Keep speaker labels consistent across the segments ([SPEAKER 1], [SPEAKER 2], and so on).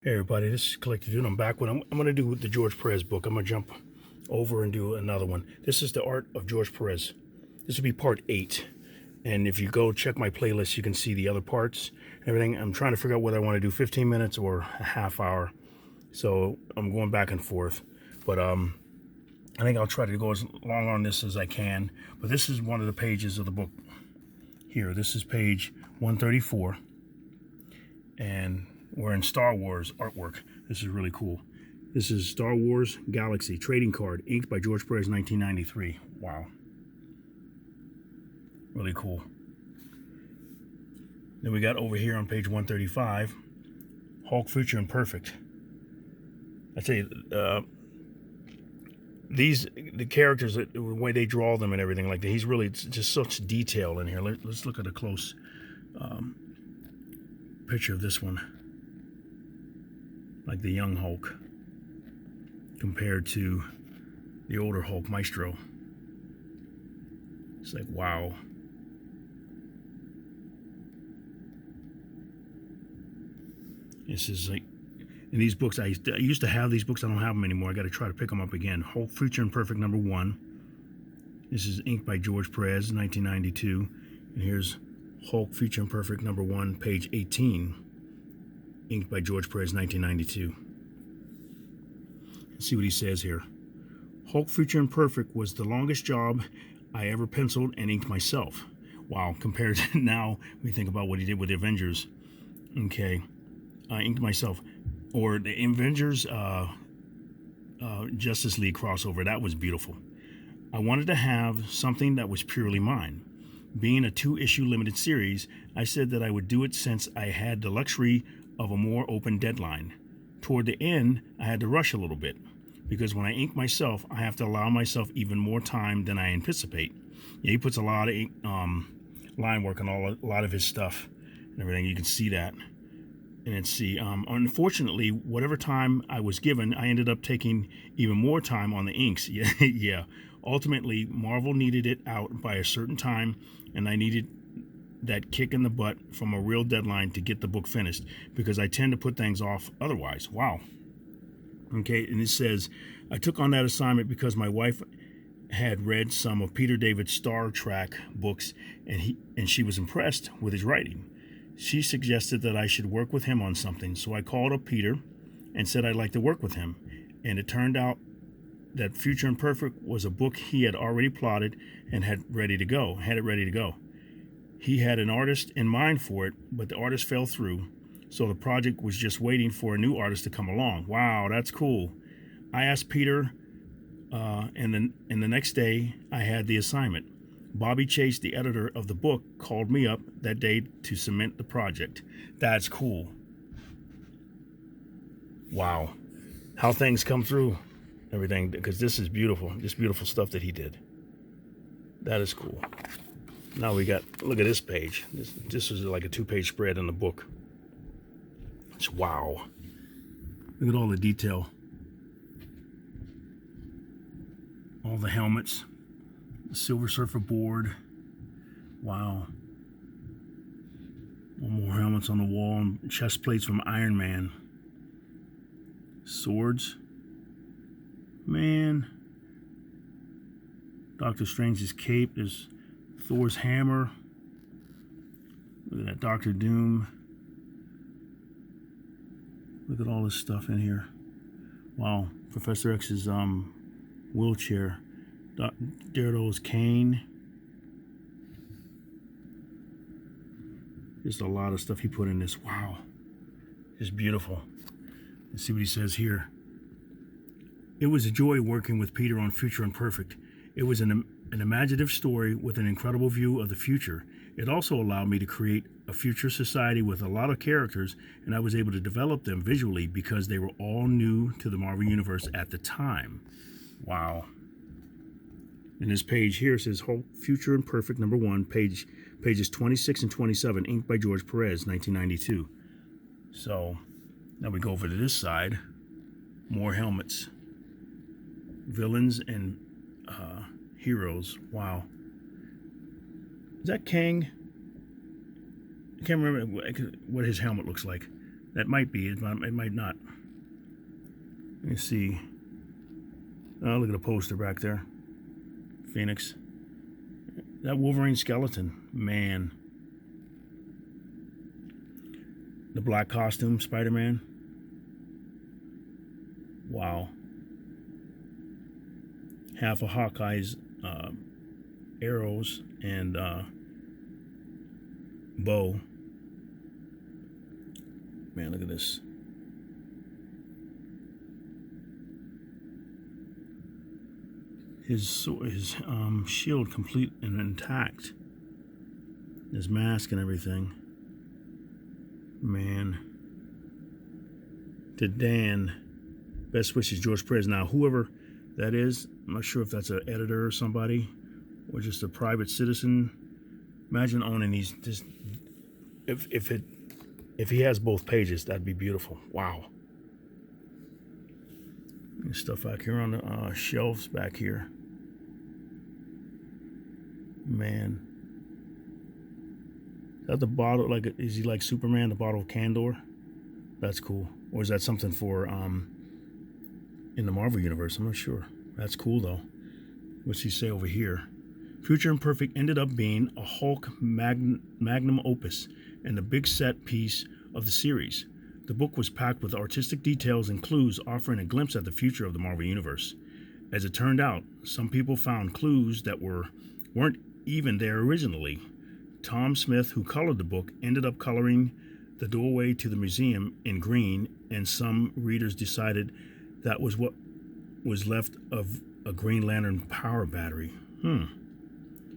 [SPEAKER 1] Hey everybody, this is Collector Dude. I'm back with I'm going to do the George Perez book. I'm going to jump over and do another one. This is the art of George Perez. This will be part 8. And if you go check my playlist, you can see the other parts, everything. I'm trying to figure out whether I want to do 15 minutes or a half hour. So I'm going back and forth. But I think I'll try to go as long on this as I can. But this is one of the pages of the book here. This is page 134. And we're in Star Wars artwork. This is really cool. This is Star Wars Galaxy trading card, inked by George Pérez, 1993. Wow. Really cool. Then we got over here on page 135, Hulk Future Imperfect. I tell you, the characters, the way they draw them and everything like that, he's really just such detail in here. Let's look at a close picture of this one. Like the young Hulk compared to the older Hulk, Maestro. It's like, wow. This is like, in these books, I used to have these books. I don't have them anymore. I got to try to pick them up again. Hulk Future Imperfect #1. This is inked by George Perez, 1992. And here's Hulk Future Imperfect #1, page 18. Inked by George Pérez, 1992. Let's see what he says here. Hulk Future Imperfect was the longest job I ever penciled and inked myself. Wow, compared to now, we think about what he did with the Avengers. Okay, I inked myself. Or the Avengers Justice League crossover, that was beautiful. I wanted to have something that was purely mine. Being a 2-issue limited series, I said that I would do it since I had the luxury of a more open deadline. Toward the end, I had to rush a little bit because when I ink myself, I have to allow myself even more time than I anticipate. Yeah, he puts a lot of line work on a lot of his stuff and everything. You can see that. And let's see, unfortunately, whatever time I was given, I ended up taking even more time on the inks. Yeah. Ultimately, Marvel needed it out by a certain time, and I needed that kick in the butt from a real deadline to get the book finished because I tend to put things off otherwise. Wow. Okay, and it says, I took on that assignment because my wife had read some of Peter David's Star Trek books and she was impressed with his writing. She suggested that I should work with him on something, so I called up Peter and said I'd like to work with him. And it turned out that Future Imperfect was a book he had already plotted and had it ready to go. He had an artist in mind for it, but the artist fell through, so the project was just waiting for a new artist to come along. Wow, that's cool. I asked Peter, and the next day I had the assignment. Bobby Chase, the editor of the book, called me up that day to cement the project. That's cool. Wow. How things come through, everything, because this is beautiful. Just beautiful stuff that he did. That is cool. Now we got, look at this page. This is like a 2-page spread in the book. It's wow. Look at all the detail. All the helmets. The Silver Surfer board. Wow. One more helmets on the wall. And chest plates from Iron Man. Swords. Man. Doctor Strange's cape. There's Thor's hammer. Look at that, Doctor Doom. Look at all this stuff in here. Wow, Professor X's wheelchair. Daredevil's cane. Just a lot of stuff he put in this. Wow, it's beautiful. Let's see what he says here. It was a joy working with Peter on Future Imperfect. It was an imaginative story with an incredible view of the future. It also allowed me to create a future society with a lot of characters, and I was able to develop them visually because they were all new to the Marvel Universe at the time. Wow. And this page here says Hulk Future Imperfect #1, pages 26 and 27, inked by George Pérez, 1992. So now we go over to this side. More helmets. Villains and heroes. Wow. Is that Kang? I can't remember what his helmet looks like. That might be, it might not. Let me see. Oh, look at the poster back there. Phoenix. That Wolverine skeleton, man. The black costume, Spider-Man. Wow. Half of Hawkeye's arrows and bow. Man, look at this. His shield complete and intact. His mask and everything. Man. To Dan. Best wishes, George Pérez. Now, whoever that is, I'm not sure if that's an editor or somebody, or just a private citizen. Imagine owning these. This, if he has both pages, that'd be beautiful. Wow. There's stuff back here on the shelves back here. Man. Is that the bottle? Like, is he like Superman? The bottle of Candor? That's cool. Or is that something for in the Marvel universe? I'm not sure. That's cool though. What's he say over here? Future Imperfect ended up being a Hulk magnum opus and the big set piece of the series. The book was packed with artistic details and clues offering a glimpse at the future of the Marvel Universe. As it turned out, some people found clues that weren't even there originally. Tom Smith, who colored the book, ended up coloring the doorway to the museum in green, and some readers decided that was what was left of a Green Lantern power battery.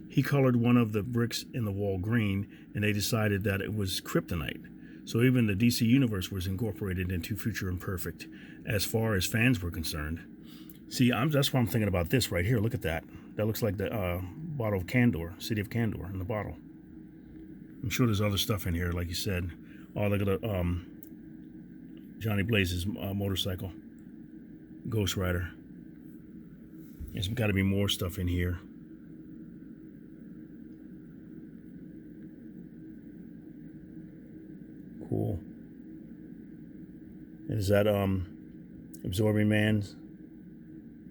[SPEAKER 1] He colored one of the bricks in the wall green, and they decided that it was kryptonite. So even the DC Universe was incorporated into Future Imperfect as far as fans were concerned. See, that's why I'm thinking about this right here. Look at that. That looks like the bottle of Candor, City of Candor in the bottle. I'm sure there's other stuff in here, like you said. Oh, look at the Johnny Blaze's motorcycle. Ghost Rider. There's got to be more stuff in here. Cool. And is that Absorbing Man?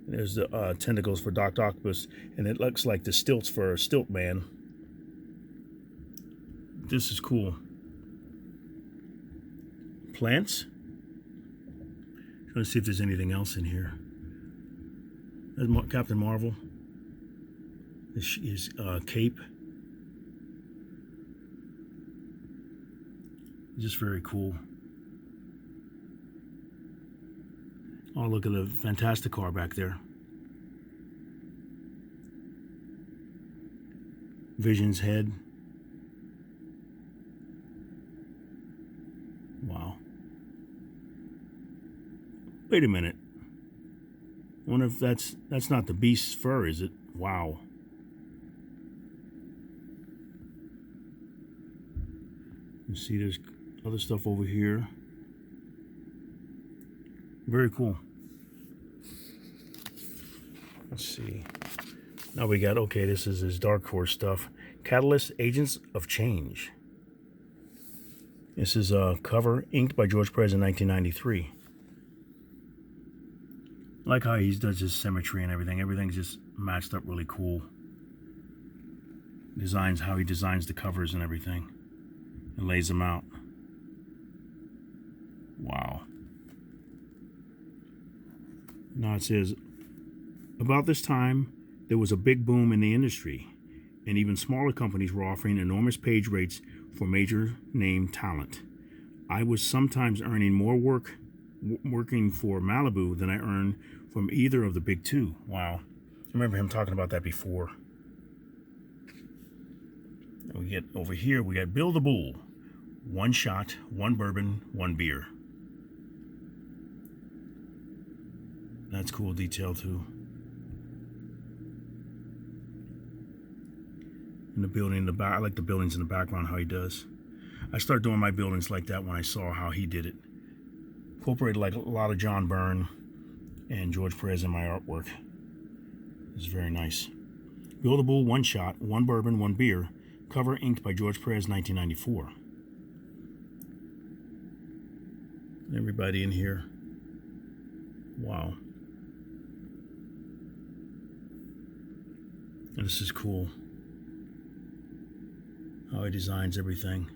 [SPEAKER 1] There's the tentacles for Dr. Octopus, and it looks like the stilts for Stilt Man. This is cool. Plants? Trying to see if there's anything else in here. There's Captain Marvel. This is cape. Just very cool. Oh, look at the Fantastic car back there. Vision's head. Wow. Wait a minute. I wonder if that's not the Beast's fur, is it? Wow. You see there's other stuff over here. Very cool. Let's see. Now we got, okay, this is his Dark Horse stuff. Catalyst Agents of Change. This is a cover inked by George Pérez in 1993. I like how he does his symmetry and everything. Everything's just matched up really cool. Designs how he designs the covers and everything. And lays them out. Wow. Now it says, about this time, there was a big boom in the industry, and even smaller companies were offering enormous page rates for major name talent. I was sometimes earning more working for Malibu than I earned from either of the big two. Wow. I remember him talking about that before. And we get over here, we got Bill the Bull. One shot, one bourbon, one beer. That's cool detail too. And the building in the back, I like the buildings in the background, how he does. I started doing my buildings like that when I saw how he did it. Incorporated like a lot of John Byrne and George Pérez in my artwork. It's very nice. Bill the Bull, one shot, one bourbon, one beer. Cover inked by George Pérez, 1994. Everybody in here. Wow. And this is cool. How he designs everything.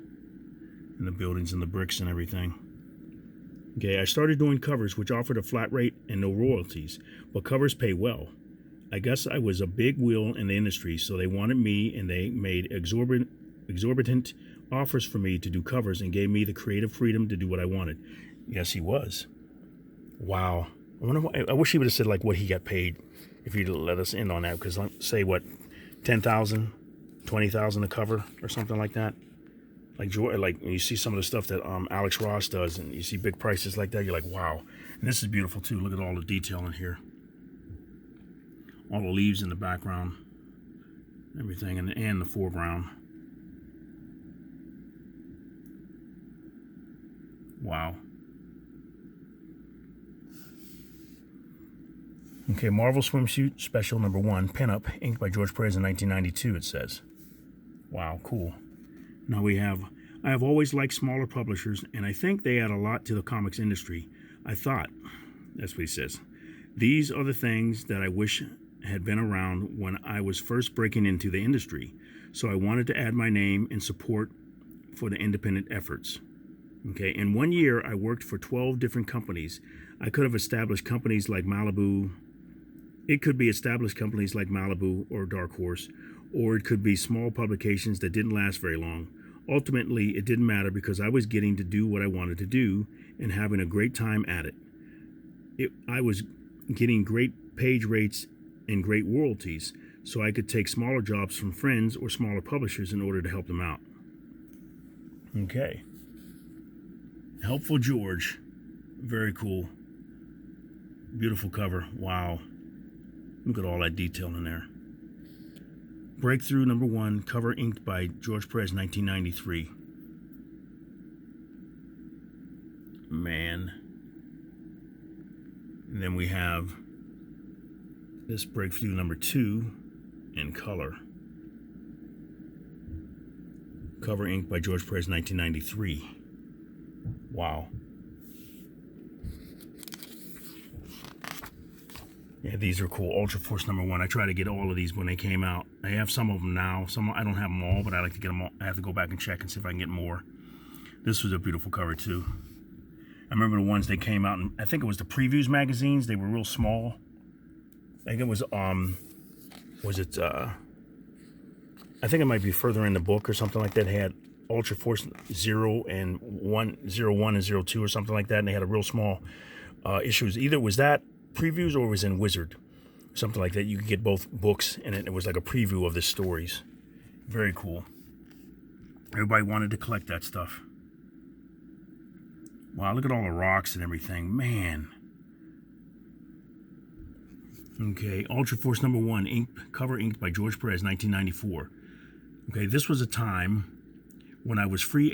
[SPEAKER 1] And the buildings and the bricks and everything. Okay, I started doing covers which offered a flat rate and no royalties, but covers pay well. I guess I was a big wheel in the industry, so they wanted me and they made exorbitant offers for me to do covers and gave me the creative freedom to do what I wanted. Yes, he was. Wow. I wish he would have said like what he got paid if he'd let us in on that, because say what, 10,000, 20,000 a cover or something like that. Like you see some of the stuff that Alex Ross does, and you see big prices like that, you're like, wow. And this is beautiful too. Look at all the detail in here. All the leaves in the background, everything, and the foreground. Wow. Okay, Marvel Swimsuit Special number 1, Pinup, inked by George Pérez in 1992, it says. Wow, cool. Now I have always liked smaller publishers, and I think they add a lot to the comics industry. I thought, that's what he says, these are the things that I wish had been around when I was first breaking into the industry. So I wanted to add my name and support for the independent efforts. Okay, in 1 year, I worked for 12 different companies. I could have established companies like Malibu. It could be established companies like Malibu or Dark Horse, or it could be small publications that didn't last very long. Ultimately, it didn't matter because I was getting to do what I wanted to do and having a great time at it. I was getting great page rates and great royalties, so I could take smaller jobs from friends or smaller publishers in order to help them out. Okay. Helpful George. Very cool. Beautiful cover. Wow. Look at all that detail in there. Breakthrough number 1, cover inked by George Pérez, 1993. Man. And then we have this breakthrough number 2 in color. Cover inked by George Pérez, 1993. Wow. Yeah, these are cool. Ultra Force number 1. I try to get all of these when they came out. I have some of them now. Some I don't have them all, but I like to get them all. I have to go back and check and see if I can get more. This was a beautiful cover too. I remember the ones they came out, and I think it was the previews magazines. They were real small. I think it was I think it might be further in the book or something like that. They had Ultra Force 0 and 1, 01 and 02 or something like that, and they had a real small issues. Either it was that previews or it was in Wizard, something like that. You could get both books, and it was like a preview of the stories. Very cool. Everybody wanted to collect that stuff. Wow, look at all the rocks and everything. Man. Okay, Ultra Force number 1, cover inked by George Pérez, 1994. Okay, this was a time when I was a free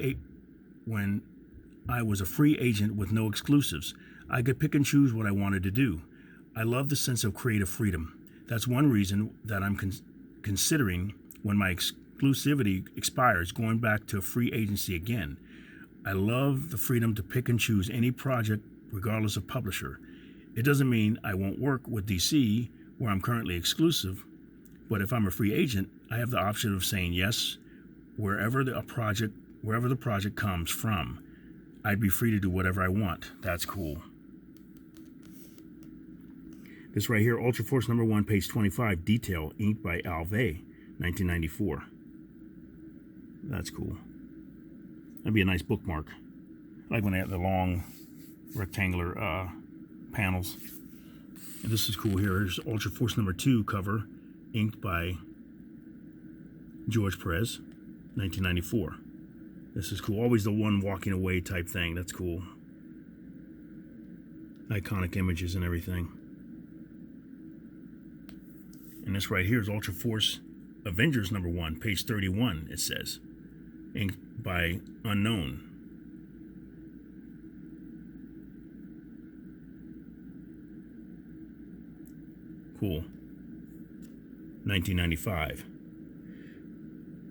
[SPEAKER 1] agent with no exclusives. I could pick and choose what I wanted to do. I love the sense of creative freedom. That's one reason that I'm considering, when my exclusivity expires, going back to a free agency again. I love the freedom to pick and choose any project regardless of publisher. It doesn't mean I won't work with DC, where I'm currently exclusive, but if I'm a free agent, I have the option of saying yes wherever the project comes from. I'd be free to do whatever I want. That's cool. This right here, Ultra Force number 1, page 25, detail, inked by Alve, 1994. That's cool. That'd be a nice bookmark. I like when they have the long rectangular panels. And this is cool here. Here's Ultra Force number 2 cover, inked by George Pérez, 1994. This is cool. Always the one walking away type thing. That's cool. Iconic images and everything. And this right here is Ultra Force Avengers number 1, page 31, it says. Inked by Unknown. Cool. 1995.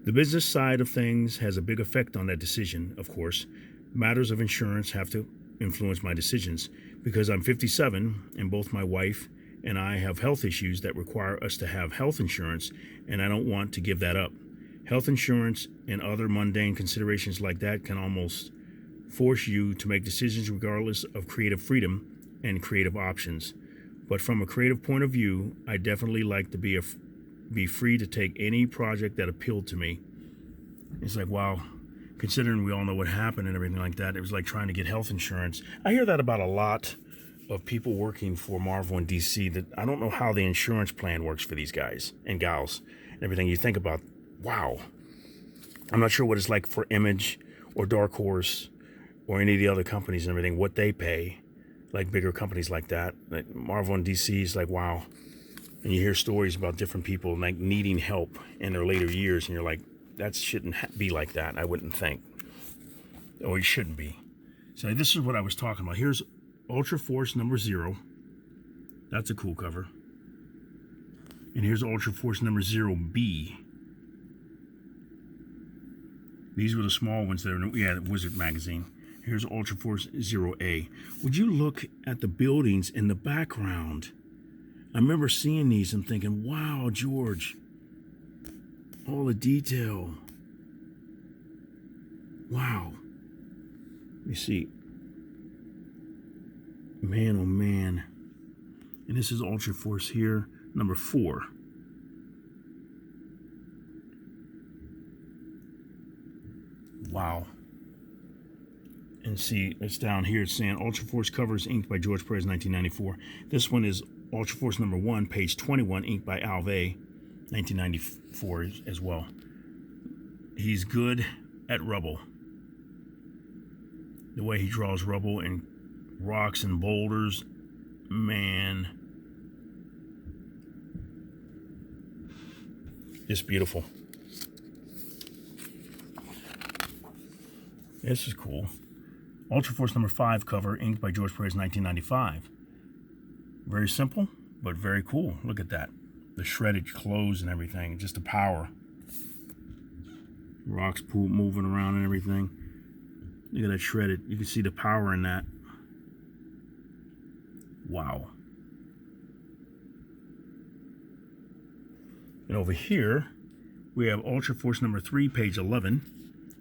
[SPEAKER 1] The business side of things has a big effect on that decision, of course. Matters of insurance have to influence my decisions because I'm 57 and both my wife and I have health issues that require us to have health insurance, and I don't want to give that up. Health insurance and other mundane considerations like that can almost force you to make decisions regardless of creative freedom and creative options. But from a creative point of view, I definitely like to be free to take any project that appealed to me. It's like, wow, considering we all know what happened and everything like that, it was like trying to get health insurance. I hear that about a lot of people working for Marvel and DC, that I don't know how the insurance plan works for these guys and gals and everything. You think about, wow, I'm not sure what it's like for Image or Dark Horse or any of the other companies and everything, what they pay, like bigger companies like that. Like Marvel and DC is like, wow. And you hear stories about different people like needing help in their later years, and you're like, that shouldn't be like that, I wouldn't think. Or it shouldn't be. So this is what I was talking about. Here's Ultra Force number 0. That's a cool cover. And here's Ultra Force number 0B. These were the small ones that are, yeah, Wizard magazine. Here's Ultra Force 0A. Would you look at the buildings in the background? I remember seeing these and thinking, wow, George, all the detail. Wow. Let me see. Man, oh man. And this is Ultra Force here, number 4. Wow. And see, it's down here, it's saying Ultra Force covers inked by George Pérez, 1994. This one is Ultra Force number 1, page 21, inked by Alvey, 1994 as well. He's good at rubble. The way he draws rubble and rocks and boulders, man, just beautiful. This is cool. Ultra Force number 5 cover, inked by George Pérez, 1995. Very simple, but very cool. Look at that. The shredded clothes and everything, just the power. Rocks moving around and everything. Look at that shredded. You can see the power in that. Wow. And over here, we have Ultra Force number 3, page 11,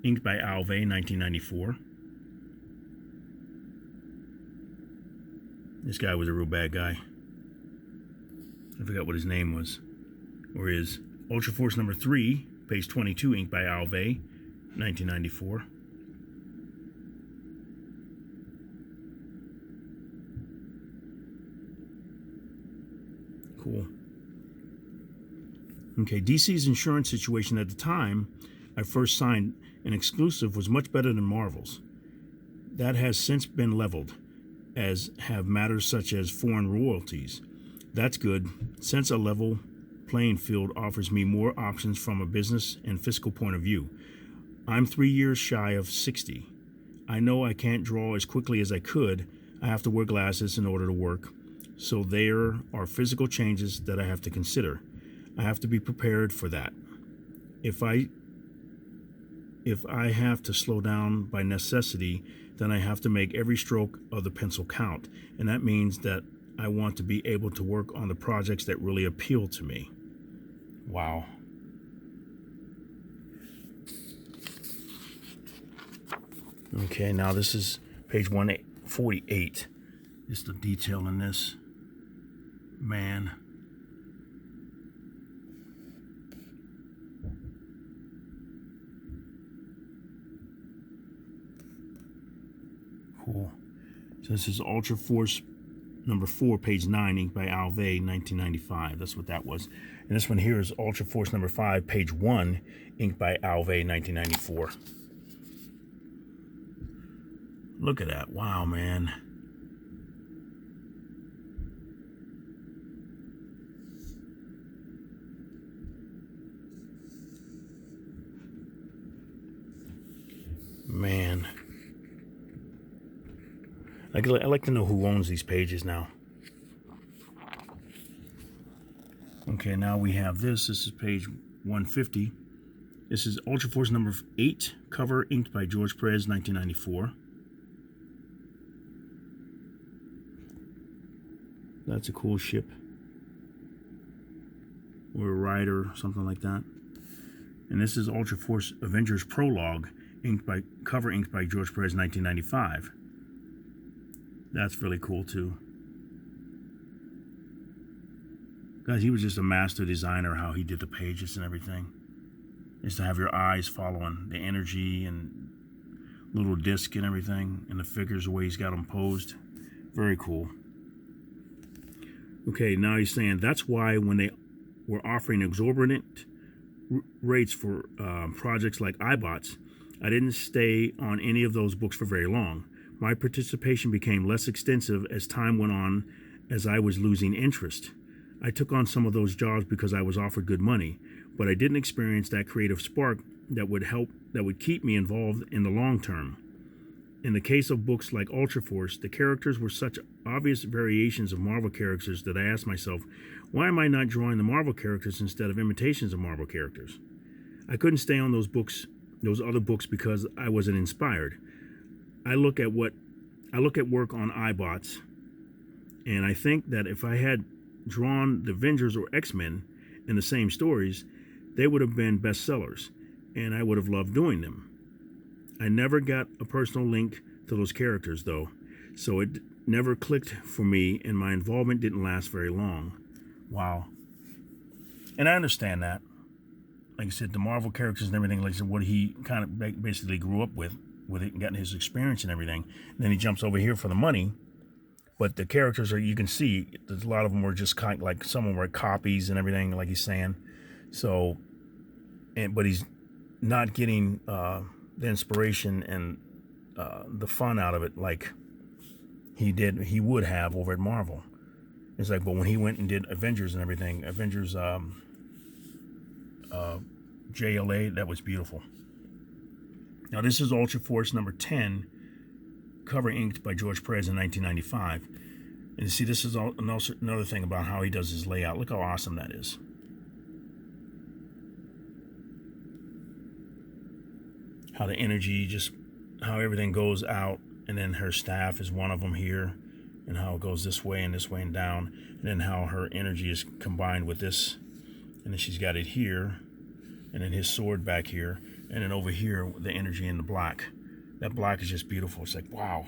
[SPEAKER 1] inked by Alvey, 1994. This guy was a real bad guy. I forgot what his name was. Or is Ultra Force number 3, page 22, inked by Alvey, 1994. Cool. Okay, DC's insurance situation at the time I first signed an exclusive was much better than Marvel's. That has since been leveled, as have matters such as foreign royalties. That's good, since a level playing field offers me more options from a business and fiscal point of view. I'm 3 years shy of 60. I know I can't draw as quickly as I could. I have to wear glasses in order to work. So there are physical changes that I have to consider. I have to be prepared for that. If I have to slow down by necessity, then I have to make every stroke of the pencil count. And that means that I want to be able to work on the projects that really appeal to me. Wow. Okay, now this is page 148. Just the detail in this. Man. Cool. So this is Ultra Force number 4, page 9, inked by Alvey, 1995. That's what that was. And this one here is Ultra Force number 5, page 1, inked by Alvey, 1994. Look at that. Wow, man. Man. I'd like to know who owns these pages now. Okay, now we have this. This is page 150. This is Ultra Force number 8, cover inked by George Pérez, 1994. That's a cool ship. Or a rider, something like that. And this is Ultra Force Avengers Prologue, inked by George Pérez, 1995. That's really cool too. Guys, he was just a master designer, how he did the pages and everything. Just to have your eyes following the energy and little disc and everything, and the figures, the way he's got them posed. Very cool. Okay, now he's saying that's why when they were offering exorbitant rates for projects like iBots, I didn't stay on any of those books for very long. My participation became less extensive as time went on, as I was losing interest. I took on some of those jobs because I was offered good money, but I didn't experience that creative spark that would keep me involved in the long term. In the case of books like Ultra Force, the characters were such obvious variations of Marvel characters that I asked myself, why am I not drawing the Marvel characters instead of imitations of Marvel characters? I couldn't stay on those other books because I wasn't inspired. I look at work on iBots, and I think that if I had drawn the Avengers or X-Men in the same stories, they would have been bestsellers, and I would have loved doing them. I never got a personal link to those characters, though, so it never clicked for me, and my involvement didn't last very long. Wow. And I understand that. Like I said, the Marvel characters and everything, like I said, what he kind of basically grew up with it and gotten his experience and everything. And then he jumps over here for the money. But the characters you can see, there's a lot of them were just kind of like, some of them were copies and everything, like he's saying. So, but he's not getting the inspiration and the fun out of it like he would have over at Marvel. It's like, but when he went and did Avengers and everything, Avengers JLA, that was beautiful. Now this is Ultra Force number 10, cover inked by George Pérez in 1995. And you see, this is another thing about how he does his layout. Look how awesome that is. How the energy, just how everything goes out, and then her staff is one of them here, and how it goes this way and down, and then how her energy is combined with this, and then she's got it here, and then his sword back here, and then over here the energy in the black. That black is just beautiful. It's like, wow.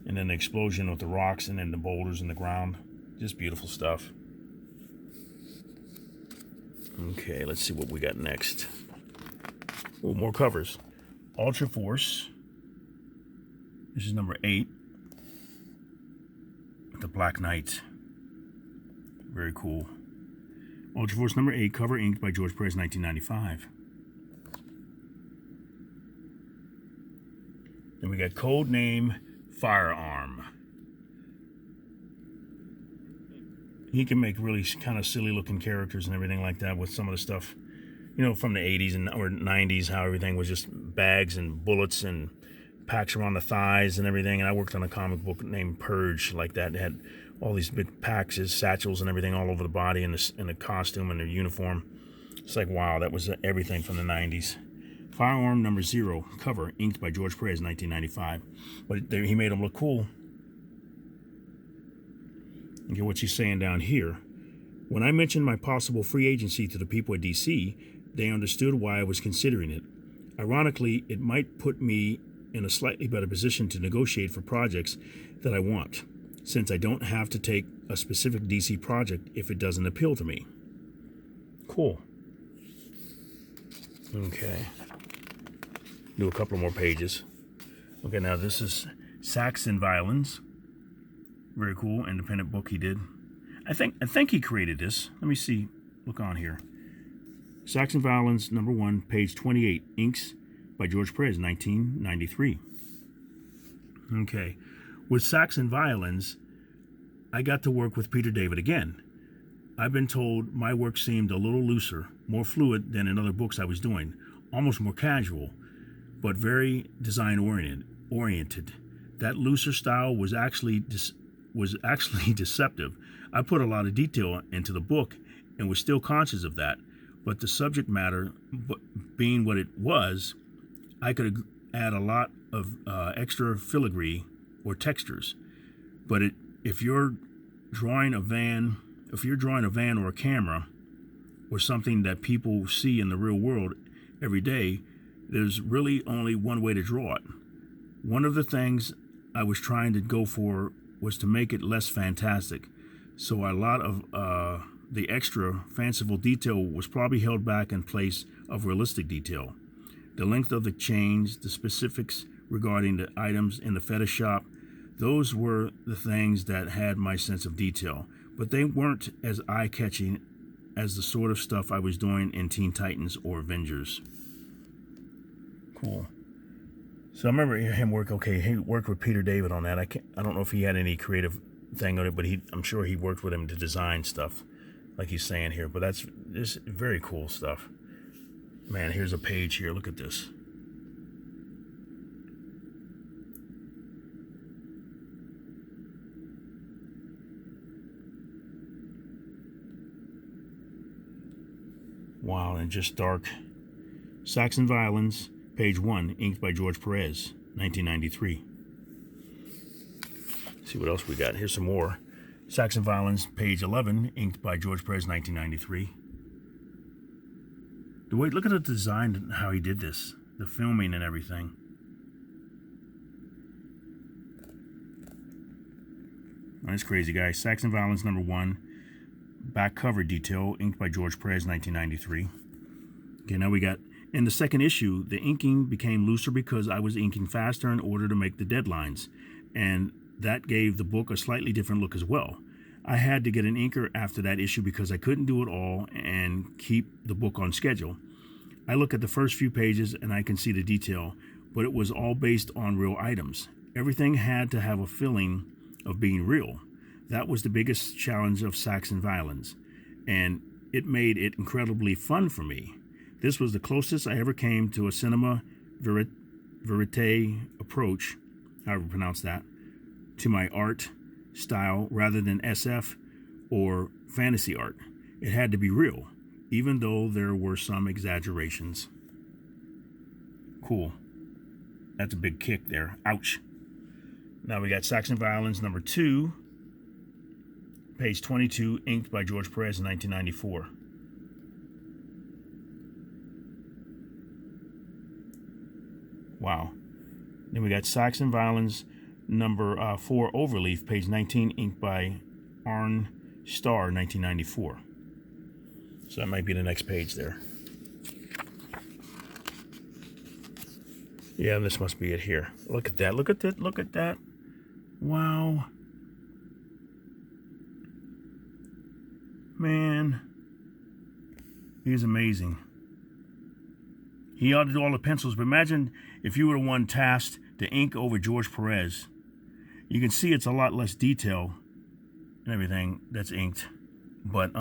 [SPEAKER 1] And then the explosion with the rocks and then the boulders in the ground. Just beautiful stuff. Okay, let's see what we got next. Oh, more covers. Ultra Force. This is number 8. The Black Knight. Very cool. Ultra Force number 8, cover inked by George Pérez, 1995. Then we got Code Name Firearm. He can make really kind of silly looking characters and everything like that with some of the stuff, you know, from the 80s or 90s, how everything was just bags and bullets and packs around the thighs and everything. And I worked on a comic book named Purge like that. It had all these big packs, satchels and everything all over the body, and the costume and the uniform. It's like, wow, that was everything from the 90s. Firearm number 0, cover inked by George Pérez, 1995. But he made him look cool. Look at what she's saying down here. When I mentioned my possible free agency to the people at DC, they understood why I was considering it. Ironically, it might put me in a slightly better position to negotiate for projects that I want, since I don't have to take a specific DC project if it doesn't appeal to me. Cool. Okay. Do a couple more pages. Okay, now this is Saxon Violins. Very cool, independent book he did. I think he created this. Let me see. Look on here. Saxon Violins number 1, page 28, inks by George Pérez, 1993. Okay. With Saxon Violins, I got to work with Peter David again. I've been told my work seemed a little looser, more fluid than in other books I was doing, almost more casual, but very design-oriented. That looser style was actually deceptive. I put a lot of detail into the book and was still conscious of that, but the subject matter being what it was, I could add a lot of extra filigree or textures, but if you're drawing a van, or a camera or something that people see in the real world every day, there's really only one way to draw it. One of the things I was trying to go for was to make it less fantastic. So a lot of the extra fanciful detail was probably held back in place of realistic detail. The length of the chains, the specifics regarding the items in the fetish shop, those were the things that had my sense of detail, but they weren't as eye-catching as the sort of stuff I was doing in Teen Titans or Avengers. Cool. So I remember him he worked with Peter David on that. I don't know if he had any creative thing on it, but I'm sure he worked with him to design stuff, like he's saying here. But that's just very cool stuff. Man, here's a page here. Look at this. Wow, and just dark. Saxon Violins, page 1, inked by George Pérez, 1993. See what else we got. Here's some more. Saxon Violins, page 11, inked by George Pérez, 1993. Look at the design, how he did this, the filming and everything. That's crazy, guys. Saxon Violins, number 1, back cover detail, inked by George Pérez, 1993. Okay, now we got, in the second issue, the inking became looser because I was inking faster in order to make the deadlines, and that gave the book a slightly different look as well. I had to get an inker after that issue because I couldn't do it all and keep the book on schedule. I look at the first few pages and I can see the detail, but it was all based on real items. Everything had to have a feeling of being real. That was the biggest challenge of Saxon Violins, and it made it incredibly fun for me. This was the closest I ever came to a cinema verite approach, however you pronounce that, to my art style rather than SF or fantasy art. It had to be real, even though there were some exaggerations. Cool. That's a big kick there. Ouch. Now we got Saxon Violins number 2, page 22, inked by George Pérez in 1994. Wow. Then we got Saxon Violins number 4, Overleaf, page 19, inked by Arne Starr, 1994. So that might be the next page there. Yeah, this must be it here. Look at that. Look at that. Look at that. Wow. Man. He's amazing. He ought to do all the pencils, but imagine if you were the one tasked to ink over George Pérez. You can see it's a lot less detail and everything that's inked. But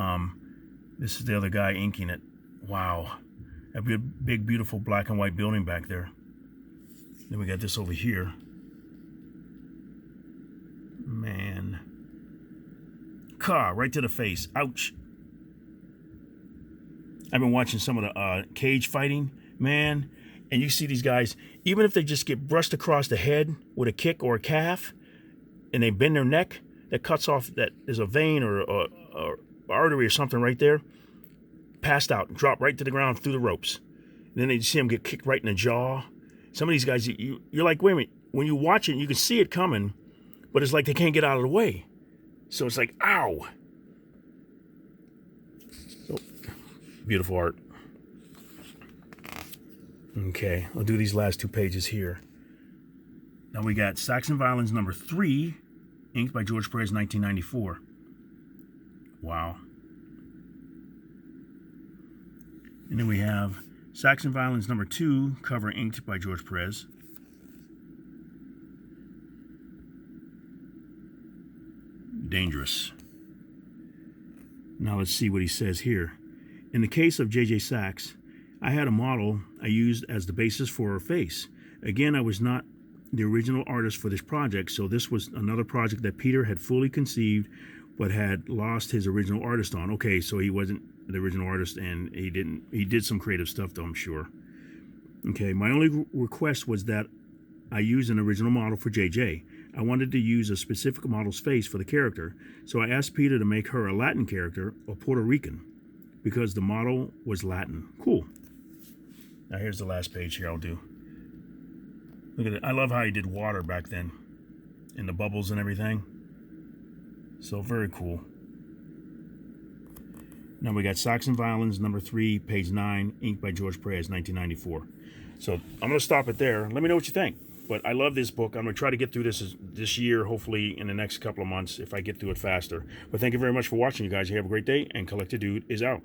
[SPEAKER 1] this is the other guy inking it. Wow. That'd be a big, beautiful black and white building back there. Then we got this over here. Man. Right to the face. Ouch. I've been watching some of the cage fighting, man. And you see these guys, even if they just get brushed across the head with a kick or a calf, and they bend their neck, that cuts off, that is a vein or artery or something right there, passed out, drop right to the ground through the ropes. And then they see them get kicked right in the jaw. Some of these guys, you're like, wait a minute. When you watch it, you can see it coming, but it's like they can't get out of the way. So it's like, ow. So, beautiful art. Okay, I'll do these last 2 pages here. Now we got Saxon Violins number 3, inked by George Pérez, 1994. Wow. And then we have Saxon Violins number 2, cover inked by George Pérez. Dangerous. Now let's see what he says here. In the case of J.J. Sachs, I had a model I used as the basis for her face. Again, I was not the original artist for this project, so this was another project that Peter had fully conceived but had lost his original artist on. Okay, so he wasn't the original artist, and he did some creative stuff though, I'm sure. Okay, my only request was that I use an original model for JJ. I wanted to use a specific model's face for the character, so I asked Peter to make her a Latin character or Puerto Rican because the model was Latin. Cool. Now here's the last page here I'll do. Look at it. I love how he did water back then and the bubbles and everything. So very cool. Now we got Sax and Violins, number 3, page 9, inked by George Pérez, 1994. So I'm going to stop it there. Let me know what you think. But I love this book. I'm going to try to get through this year, hopefully in the next couple of months, if I get through it faster. But thank you very much for watching, you guys. You have a great day, and Collector Dude is out.